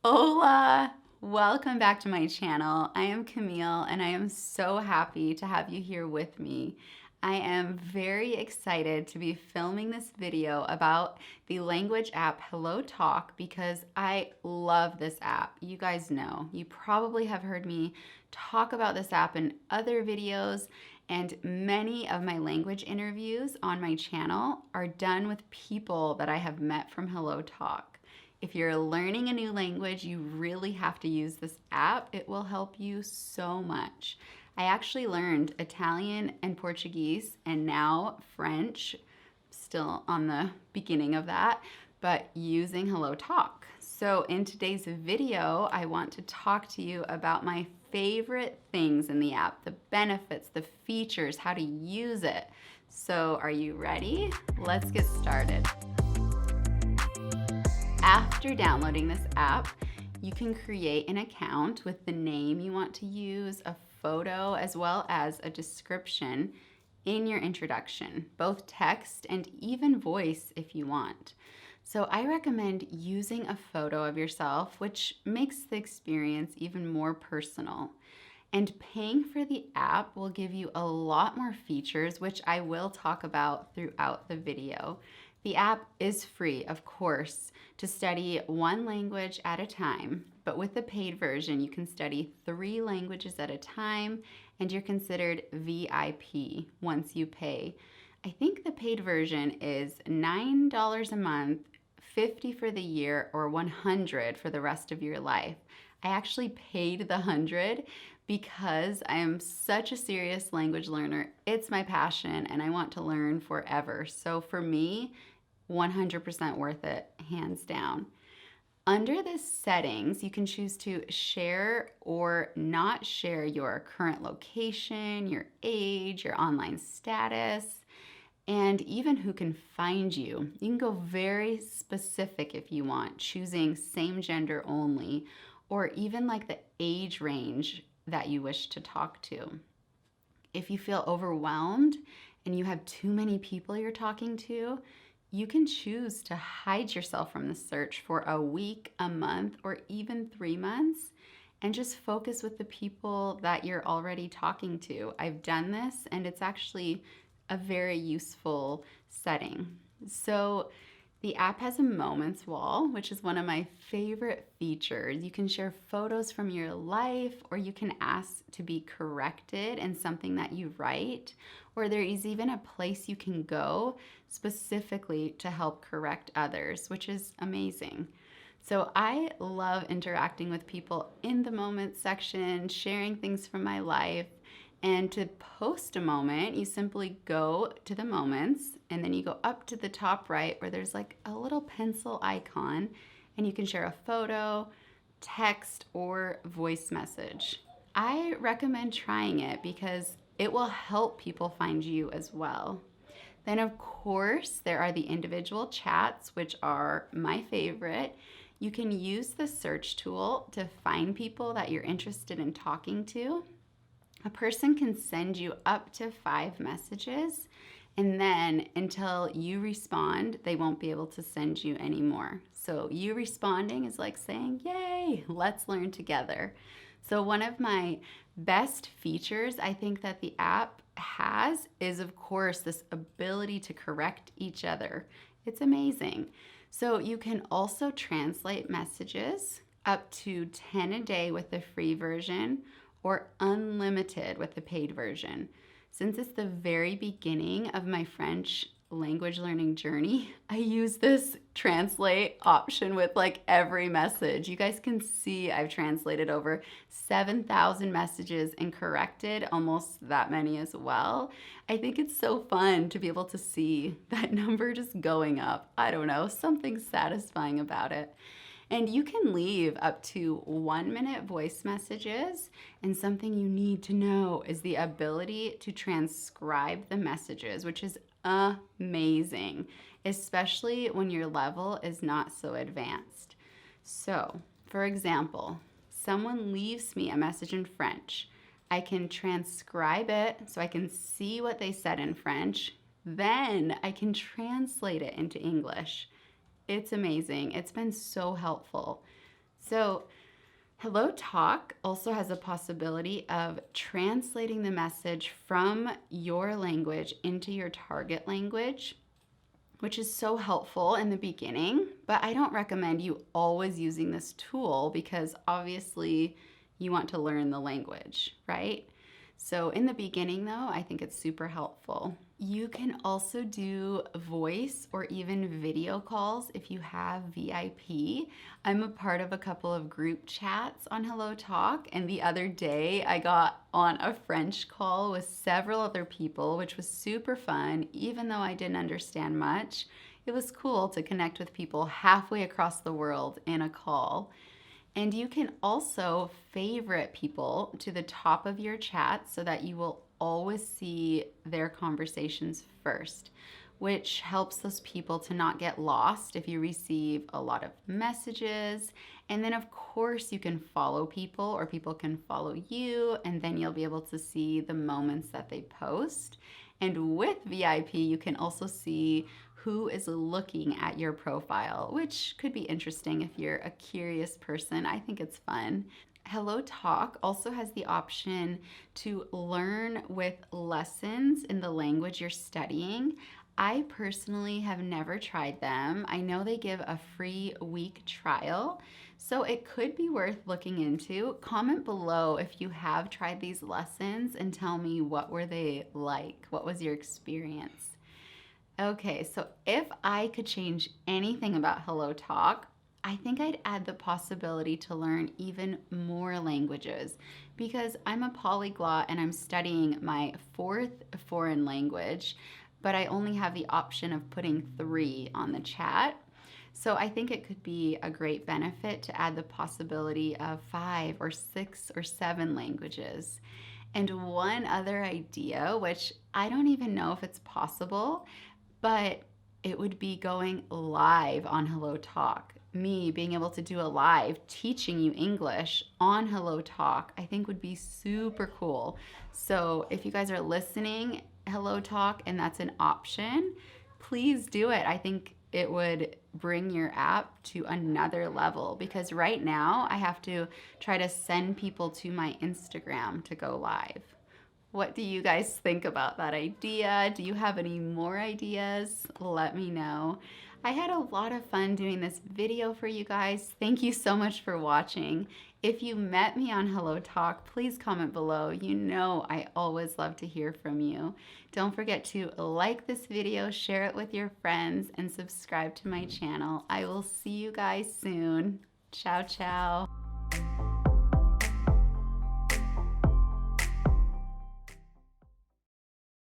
Hola! Welcome back to my channel. I am Camille and I am so happy to have you here with me. I am very excited to be filming this video about the language app HelloTalk because I love this app. You guys know, you probably have heard me talk about this app in other videos, and many of my language interviews on my channel are done with people that I have met from HelloTalk. If you're learning a new language, you really have to use this app. It will help you so much. I actually learned Italian and Portuguese and now French, still on the beginning of that, but using HelloTalk. So in today's video, I want to talk to you about my favorite things in the app, the benefits, the features, how to use it. So are you ready? Let's get started. After downloading this app, you can create an account with the name you want to use, a photo, as well as a description in your introduction, both text and even voice if you want. So I recommend using a photo of yourself, which makes the experience even more personal. And paying for the app will give you a lot more features, which I will talk about throughout the video. The app is free, of course, to study one language at a time, but with the paid version, you can study 3 languages at a time, and you're considered VIP once you pay. I think the paid version is $9 a month, $50 for the year, or $100 for the rest of your life. I actually paid the $100 because I am such a serious language learner. It's my passion and I want to learn forever. So for me, 100% worth it, hands down. Under the settings, you can choose to share or not share your current location, your age, your online status, and even who can find you. You can go very specific if you want, choosing same gender only, or even like the age range that you wish to talk to. If you feel overwhelmed and you have too many people you're talking to, you can choose to hide yourself from the search for a week, a month, or even 3 months, and just focus with the people that you're already talking to. I've done this and it's actually a very useful setting. So the app has a moments wall, which is one of my favorite features. You can share photos from your life, or you can ask to be corrected in something that you write, or there is even a place you can go specifically to help correct others, which is amazing. So I love interacting with people in the moments section, sharing things from my life. And to post a moment, you simply go to the moments and then you go up to the top right where there's like a little pencil icon and you can share a photo, text, or voice message. I recommend trying it because it will help people find you as well. Then of course, there are the individual chats, which are my favorite. You can use the search tool to find people that you're interested in talking to. A person can send you up to 5 messages, and then until you respond, they won't be able to send you anymore. So you responding is like saying, yay, let's learn together. So one of my best features I think that the app has is, of course, this ability to correct each other. It's amazing. So you can also translate messages, up to 10 a day with the free version, or unlimited with the paid version. Since it's the very beginning of my French language learning journey, I use this translate option with like every message. You guys can see I've translated over 7,000 messages and corrected almost that many as well. I think it's so fun to be able to see that number just going up. I don't know, something satisfying about it. And you can leave up to 1-minute voice messages. And something you need to know is the ability to transcribe the messages, which is amazing, especially when your level is not so advanced. So, for example, someone leaves me a message in French. I can transcribe it so I can see what they said in French. Then I can translate it into English. It's amazing. It's been so helpful. So HelloTalk also has a possibility of translating the message from your language into your target language, which is so helpful in the beginning, but I don't recommend you always using this tool because obviously you want to learn the language, right? So in the beginning though, I think it's super helpful. You can also do voice or even video calls if you have VIP. I'm a part of a couple of group chats on HelloTalk, and the other day I got on a French call with several other people, which was super fun, even though I didn't understand much. It was cool to connect with people halfway across the world in a call. And you can also favorite people to the top of your chat so that you will always see their conversations first, which helps those people to not get lost if you receive a lot of messages. And then of course you can follow people or people can follow you, and then you'll be able to see the moments that they post. And with VIP, you can also see who is looking at your profile, which could be interesting if you're a curious person. I think it's fun. HelloTalk also has the option to learn with lessons in the language you're studying. I personally have never tried them. I know they give a free week trial, so it could be worth looking into. Comment below if you have tried these lessons and tell me what were they like. What was your experience? Okay, so if I could change anything about HelloTalk, I think I'd add the possibility to learn even more languages because I'm a polyglot and I'm studying my 4th foreign language, but I only have the option of putting 3 on the chat. So I think it could be a great benefit to add the possibility of 5 or 6 or 7 languages. And one other idea, which I don't even know if it's possible, but it would be going live on HelloTalk. Me being able to do a live teaching you English on HelloTalk, I think would be super cool. So if you guys are listening, HelloTalk, and that's an option, please do it. I think it would bring your app to another level because right now I have to try to send people to my Instagram to go live. What do you guys think about that idea? Do you have any more ideas? Let me know. I had a lot of fun doing this video for you guys. Thank you so much for watching. If you met me on HelloTalk, please comment below. You know I always love to hear from you. Don't forget to like this video, share it with your friends, and subscribe to my channel. I will see you guys soon. Ciao, ciao.